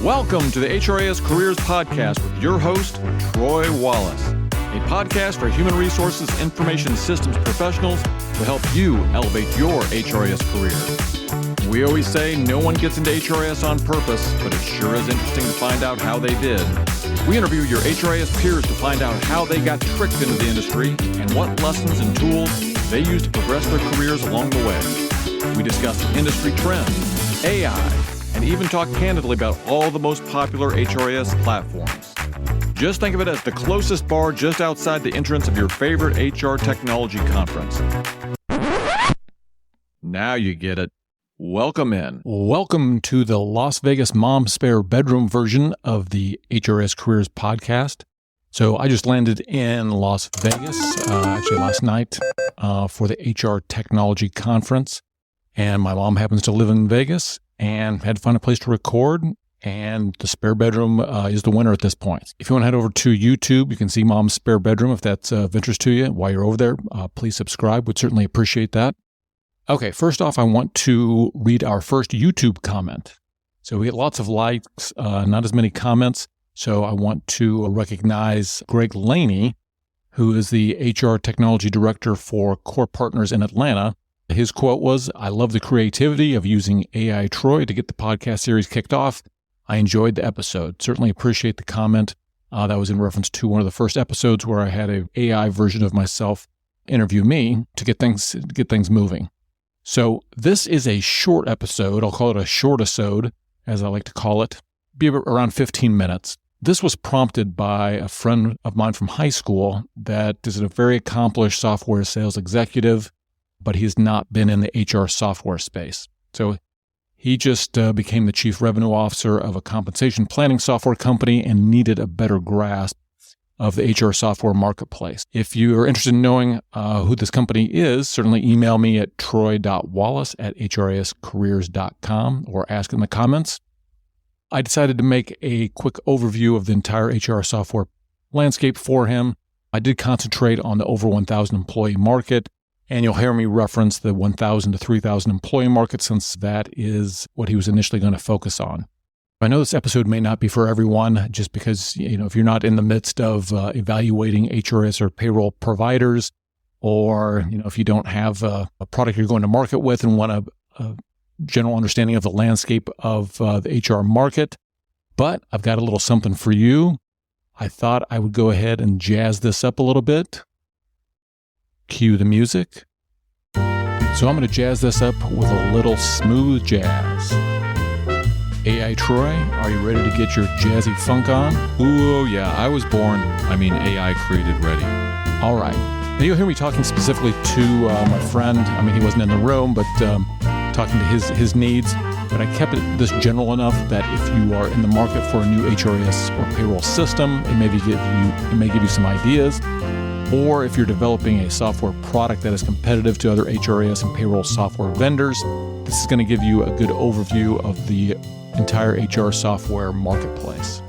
Welcome to the HRIS Careers podcast with your host, Troy Wallace, a podcast for human resources information systems professionals to help you elevate your HRIS career. We always say no one gets into HRIS on purpose, but it sure is interesting to find out how they did. We interview your HRIS peers to find out how they got tricked into the industry and what lessons and tools they use to progress their careers along the way. We discuss industry trends, AI, and even talk candidly about all the most popular HRIS platforms. Just think of it as the closest bar just outside the entrance of your favorite HR technology conference. Now you get it. Welcome in. Welcome to the Las Vegas Mom Spare Bedroom version of the HRIS Careers podcast. So I just landed in Las Vegas, actually last night, for the HR technology conference. And my mom happens to live in Vegas and had to find a place to record. And the spare bedroom is the winner at this point. If you want to head over to YouTube, you can see Mom's Spare Bedroom if that's of interest to you. While you're over there, please subscribe. Would certainly appreciate that. Okay, first off, I want to read our first YouTube comment. So we get lots of likes, not as many comments. So I want to recognize Greg Laney, who is the HR Technology Director for Core Partners in Atlanta. His quote was, "I love the creativity of using AI Troy to get the podcast series kicked off. I enjoyed the episode." Certainly appreciate the comment. That was in reference to one of the first episodes where I had an AI version of myself interview me to get things moving. So this is a short episode. I'll call it a short-isode, as I like to call it. Be around 15 minutes. This was prompted by a friend of mine from high school that is a very accomplished software sales executive, but he's not been in the HR software space. So he just became the chief revenue officer of a compensation planning software company and needed a better grasp of the HR software marketplace. If you are interested in knowing who this company is, certainly email me at troy.wallace@HRISCareers.com or ask in the comments. I decided to make a quick overview of the entire HR software landscape for him. I did concentrate on the over 1,000 employee market, and you'll hear me reference the 1,000 to 3,000 employee market since that is what he was initially going to focus on. I know this episode may not be for everyone just because, if you're not in the midst of evaluating HRIS or payroll providers, or, if you don't have a product you're going to market with and want a general understanding of the landscape of the HR market. But I've got a little something for you. I thought I would go ahead and jazz this up a little bit. Cue the music. So I'm going to jazz this up with a little smooth jazz. AI Troy, are you ready to get your jazzy funk on? Ooh, yeah, I was born, AI created ready. All right. Now you'll hear me talking specifically to my friend. He wasn't in the room, but talking to his needs. But I kept this general enough that if you are in the market for a new HRIS or payroll system, it may give you some ideas. Or if you're developing a software product that is competitive to other HRIS and payroll software vendors, this is going to give you a good overview of the entire HR software marketplace.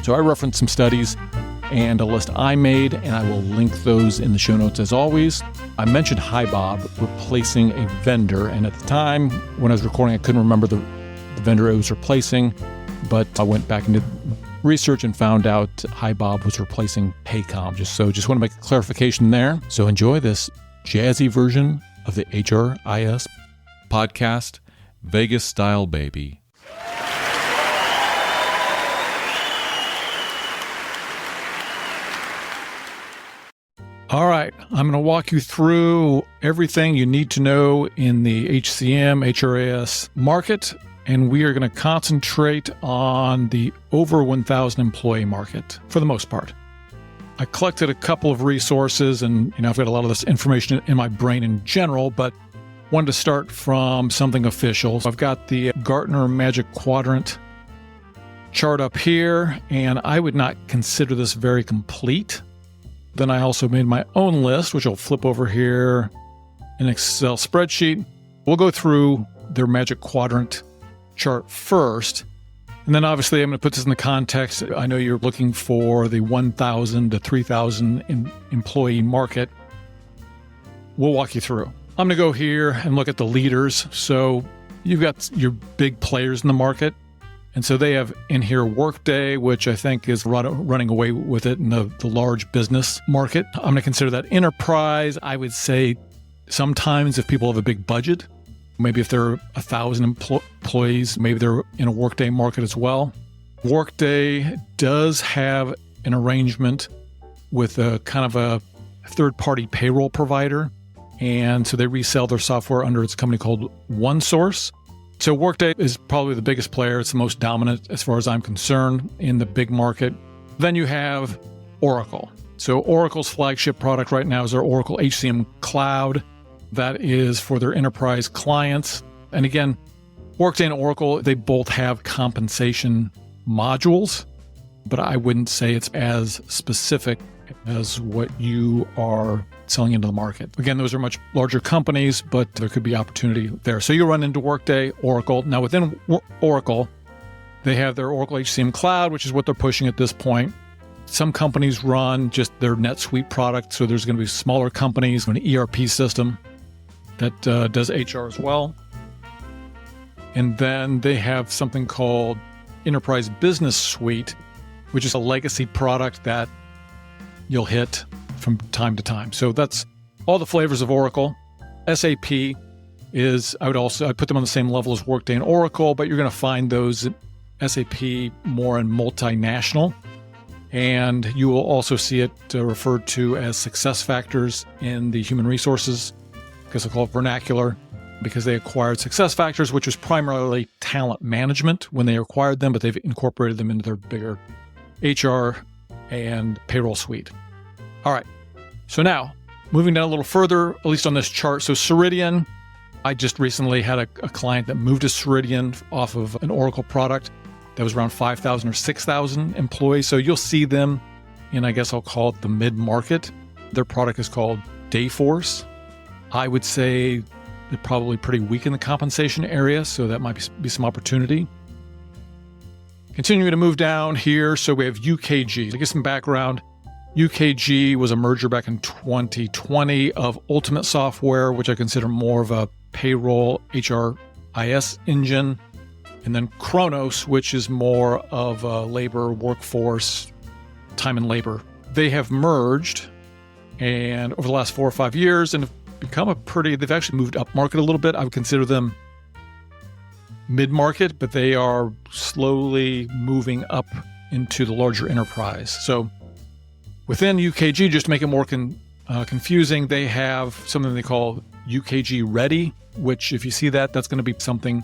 So I referenced some studies and a list I made, and I will link those in the show notes as always. I mentioned HiBob replacing a vendor, and at the time when I was recording, I couldn't remember the vendor it was replacing, but I went back into research and found out HiBob was replacing Paycom. Just want to make a clarification there. So enjoy this jazzy version of the HRIS Podcast, Vegas style baby. All right, I'm going to walk you through everything you need to know in the HCM, HRIS market, and we are going to concentrate on the over 1,000 employee market for the most part. I collected a couple of resources, and I've got a lot of this information in my brain in general, but wanted to start from something official. So I've got the Gartner Magic Quadrant chart up here, and I would not consider this very complete. Then I also made my own list, which I'll flip over here in an Excel spreadsheet. We'll go through their Magic Quadrant chart first. And then obviously I'm going to put this in the context. I know you're looking for the 1,000 to 3,000 employee market. We'll walk you through. I'm going to go here and look at the leaders. So you've got your big players in the market. And so they have in here Workday, which I think is running away with it in the large business market. I'm going to consider that enterprise. I would say sometimes if people have a big budget, maybe if they're 1,000 employees, maybe they're in a Workday market as well. Workday does have an arrangement with a kind of a third-party payroll provider. And so they resell their software under its company called OneSource. So Workday is probably the biggest player. It's the most dominant as far as I'm concerned in the big market. Then you have Oracle. So Oracle's flagship product right now is their Oracle HCM Cloud. That is for their enterprise clients. And again, Workday and Oracle, they both have compensation modules, but I wouldn't say it's as specific as what you are selling into the market. Again, those are much larger companies, but there could be opportunity there. So you run into Workday, Oracle. Now within Oracle, they have their Oracle HCM Cloud, which is what they're pushing at this point. Some companies run just their NetSuite product. So there's going to be smaller companies with an ERP system that does HR as well. And then they have something called Enterprise Business Suite, which is a legacy product that you'll hit from time to time. So that's all the flavors of Oracle. SAP is, I'd put them on the same level as Workday and Oracle, but you're going to find those SAP more in multinational. And you will also see it referred to as success factors in the human resources, because they'll call it vernacular, because they acquired success factors, which was primarily talent management when they acquired them, but they've incorporated them into their bigger HR and payroll suite. All right. So now, moving down a little further, at least on this chart. So Ceridian, I just recently had a client that moved to Ceridian off of an Oracle product that was around 5,000 or 6,000 employees. So you'll see them in, I guess I'll call it the mid-market. Their product is called Dayforce. I would say they're probably pretty weak in the compensation area, so that might be some opportunity. Continuing to move down here, so we have UKG. To get some background, UKG was a merger back in 2020 of Ultimate Software, which I consider more of a payroll HRIS engine, and then Kronos, which is more of a labor workforce, time and labor. They have merged, and over the last 4 or 5 years, and have become they've actually moved up market a little bit. I would consider them mid-market, but they are slowly moving up into the larger enterprise. So within UKG, just to make it more confusing, they have something they call UKG Ready, which if you see that, that's going to be something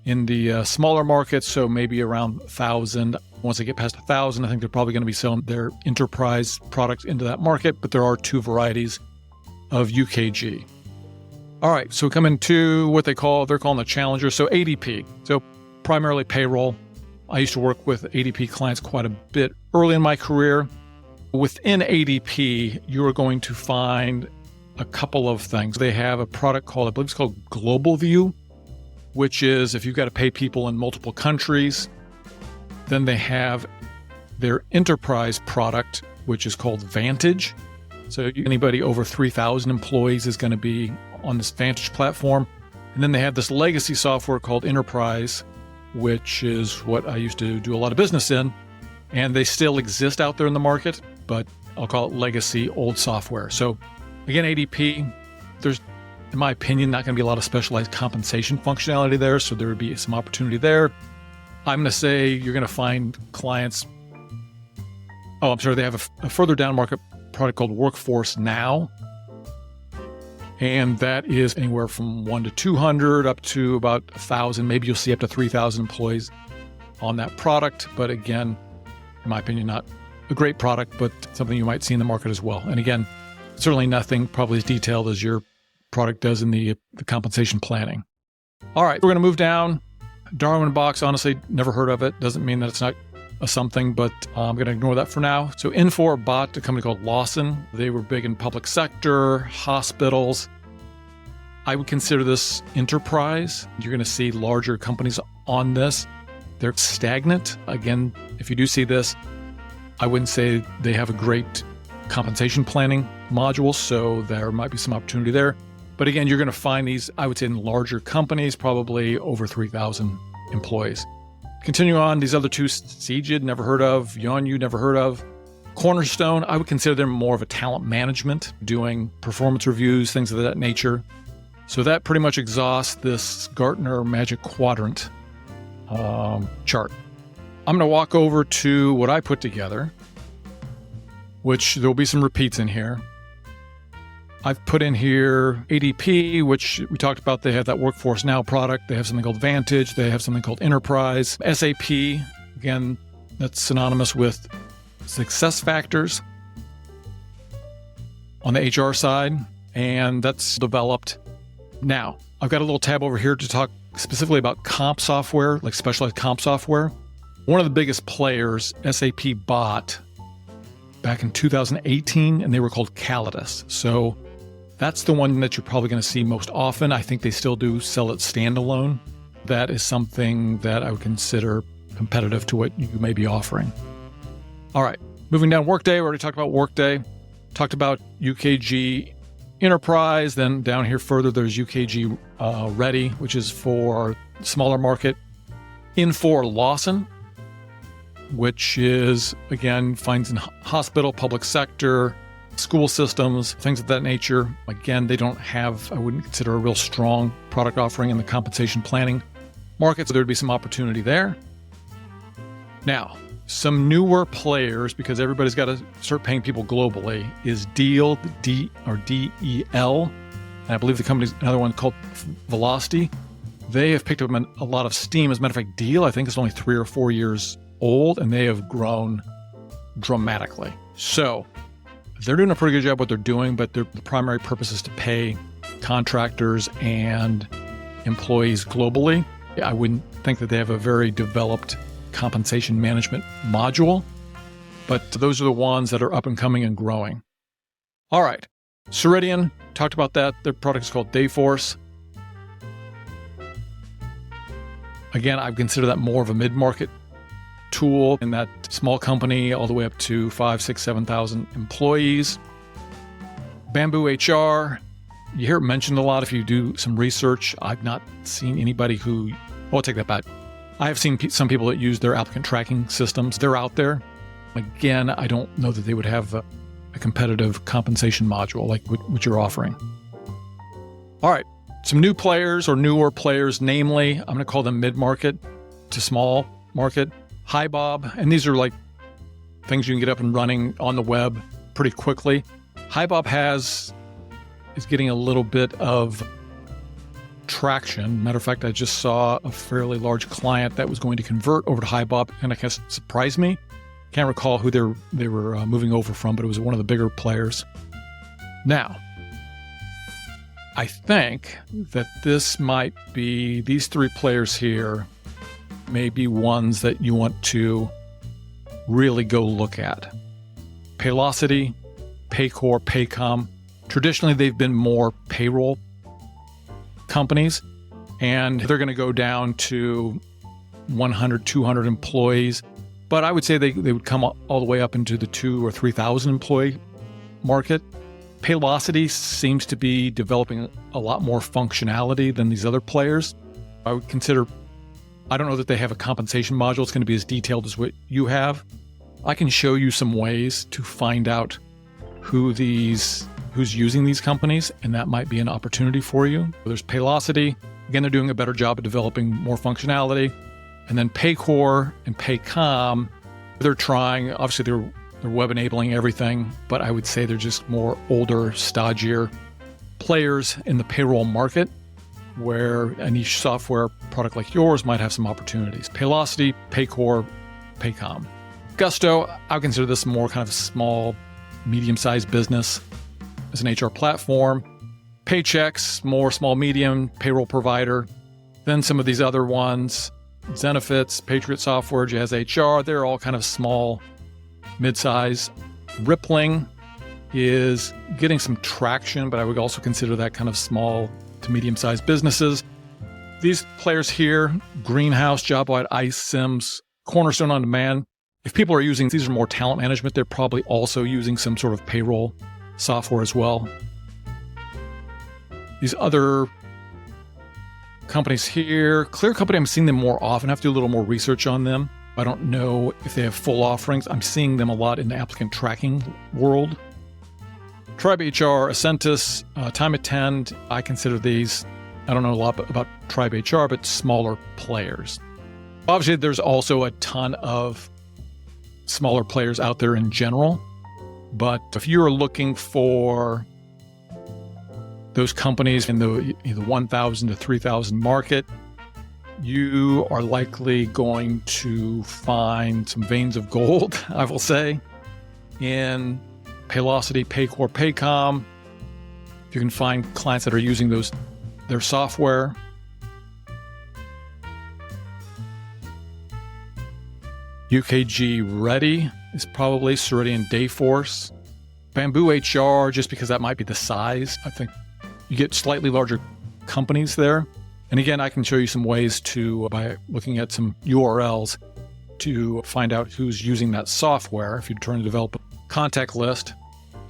in the smaller markets, so maybe around 1,000. Once they get past 1,000, I think they're probably going to be selling their enterprise products into that market, but there are 2 varieties of UKG. All right, so we come into what they're calling the challenger. So ADP, so primarily payroll. I used to work with ADP clients quite a bit early in my career. Within ADP, you are going to find a couple of things. They have a product called, I believe it's called Global View, which is if you've got to pay people in multiple countries. Then they have their enterprise product, which is called Vantage. So anybody over 3,000 employees is going to be on this Vantage platform. And then they have this legacy software called Enterprise, which is what I used to do a lot of business in. And they still exist out there in the market, but I'll call it legacy old software. So again, ADP, there's, in my opinion, not going to be a lot of specialized compensation functionality there. So there would be some opportunity there. I'm going to say you're going to find clients. Oh, I'm sorry. They have a further down market product called Workforce Now. And that is anywhere from 1 to 200 up to about 1,000. Maybe you'll see up to 3,000 employees on that product. But again, in my opinion, not a great product, but something you might see in the market as well. And again, certainly nothing probably as detailed as your product does in the compensation planning. All right, we're going to move down. Darwin Box, honestly, never heard of it. Doesn't mean that it's not a something, but I'm going to ignore that for now. So Infor bought a company called Lawson. They were big in public sector, hospitals. I would consider this enterprise. You're going to see larger companies on this. They're stagnant. Again, if you do see this, I wouldn't say they have a great compensation planning module, so there might be some opportunity there. But again, you're going to find these, I would say, in larger companies, probably over 3,000 employees. Continue on, these other two, Cegid, never heard of. Yonu, never heard of. Cornerstone, I would consider them more of a talent management, doing performance reviews, things of that nature. So that pretty much exhausts this Gartner Magic Quadrant chart. I'm going to walk over to what I put together, which there'll be some repeats in here. I've put in here ADP, which we talked about. They have that Workforce Now product. They have something called Vantage. They have something called Enterprise. SAP, again, that's synonymous with success factors on the HR side, and that's developed. Now, I've got a little tab over here to talk specifically about comp software, like specialized comp software. One of the biggest players SAP bought back in 2018, and they were called Calidus. So that's the one that you're probably going to see most often. I think they still do sell it standalone. That is something that I would consider competitive to what you may be offering. All right, moving down Workday. We already talked about Workday. Talked about UKG Enterprise. Then down here further, there's UKG Ready, which is for smaller market. Infor Lawson, which is, again, finds in hospital, public sector, school systems, things of that nature. Again, they don't have, I wouldn't consider a real strong product offering in the compensation planning market, so there'd be some opportunity there. Now, some newer players, because everybody's got to start paying people globally, is Deal, D-E-L. And I believe the company's another one called Velocity. They have picked up a lot of steam. As a matter of fact, Deal, I think, is only 3 or 4 years old, and they have grown dramatically. So they're doing a pretty good job what they're doing, but the primary purpose is to pay contractors and employees globally. I wouldn't think that they have a very developed compensation management module, but those are the ones that are up and coming and growing. All right. Ceridian, talked about that. Their product is called Dayforce. Again, I consider that more of a mid-market tool in that small company all the way up to 5, 6, 7,000 employees. Bamboo HR, you hear it mentioned a lot if you do some research. I've not seen anybody who, I'll take that back. I have seen some people that use their applicant tracking systems. They're out there. Again, I don't know that they would have a competitive compensation module like what you're offering. All right, some new players or newer players, namely, I'm going to call them mid-market to small market. HiBob, and these are like things you can get up and running on the web pretty quickly. HiBob is getting a little bit of traction. Matter of fact, I just saw a fairly large client that was going to convert over to HiBob, and I guess surprised me. Can't recall who they were moving over from, but it was one of the bigger players. Now, I think that this might be, these 3 players here may be ones that you want to really go look at. Paylocity, Paycor, Paycom. Traditionally, they've been more payroll companies, and they're going to go down to 100, 200 employees. But I would say they would come all the way up into the 2,000 or 3,000 employee market. Paylocity seems to be developing a lot more functionality than these other players. I would consider, I don't know that they have a compensation module. It's going to be as detailed as what you have. I can show you some ways to find out who's using these companies, and that might be an opportunity for you. There's Paylocity. Again, they're doing a better job of developing more functionality. And then Paycor and Paycom, they're trying, obviously they're web enabling everything, but I would say they're just more older, stodgier players in the payroll market, where a niche software product like yours might have some opportunities. Paylocity, Paycor, Paycom. Gusto, I would consider this more kind of small, medium-sized business as an HR platform. Paychex, more small, medium, payroll provider. Then some of these other ones, Zenefits, Patriot Software, Jazz HR, they're all kind of small, mid-size. Rippling is getting some traction, but I would also consider that kind of small to medium-sized businesses. These players here, Greenhouse, JobWide, ICE, Sims, Cornerstone On Demand, if people are using, these are more talent management, they're probably also using some sort of payroll software as well. These other companies here. Clear Company, I'm seeing them more often. I have to do a little more research on them. I don't know if they have full offerings. I'm seeing them a lot in the applicant tracking world. Tribe HR, Ascentus, Time Attend, I consider these, I don't know a lot about Tribe HR, but smaller players. Obviously, there's also a ton of smaller players out there in general. But if you're looking for those companies in the 1,000 to 3,000 market, you are likely going to find some veins of gold, I will say, in Paylocity, Paycor, Paycom. If you can find clients that are using their software. UKG Ready is probably Ceridian Dayforce. Bamboo HR, just because that might be the size. I think you get slightly larger companies there. And again, I can show you some ways by looking at some URLs, to find out who's using that software if you're trying to develop a contact list.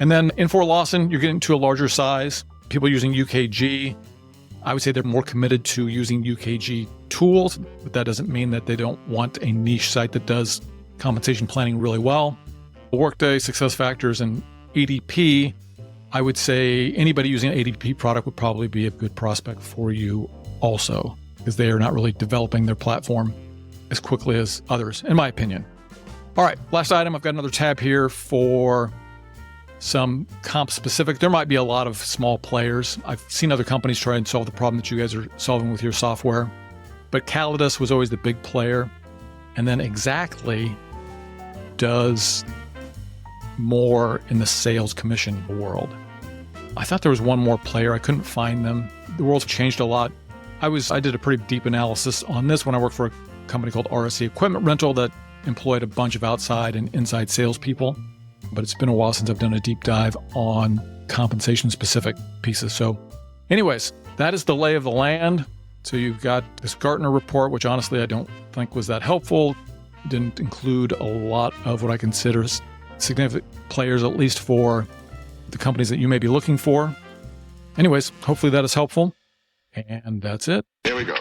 And then Infor Lawson, you're getting to a larger size. People using UKG, I would say they're more committed to using UKG tools, but that doesn't mean that they don't want a niche site that does compensation planning really well. Workday, SuccessFactors, and ADP, I would say anybody using an ADP product would probably be a good prospect for you also, because they are not really developing their platform as quickly as others, in my opinion. All right, last item. I've got another tab here for some comp specific. There might be a lot of small players. I've seen other companies try and solve the problem that you guys are solving with your software, but Calidus was always the big player. And then Exactly does more in the sales commission world. I thought there was one more player. I couldn't find them. The world's changed a lot. I did a pretty deep analysis on this when I worked for a company called RSC Equipment Rental that employed a bunch of outside and inside salespeople. But it's been a while since I've done a deep dive on compensation-specific pieces. So anyways, that is the lay of the land. So you've got this Gartner report, which honestly I don't think was that helpful. It didn't include a lot of what I consider significant players, at least for the companies that you may be looking for. Anyways, hopefully that is helpful. And that's it. There we go.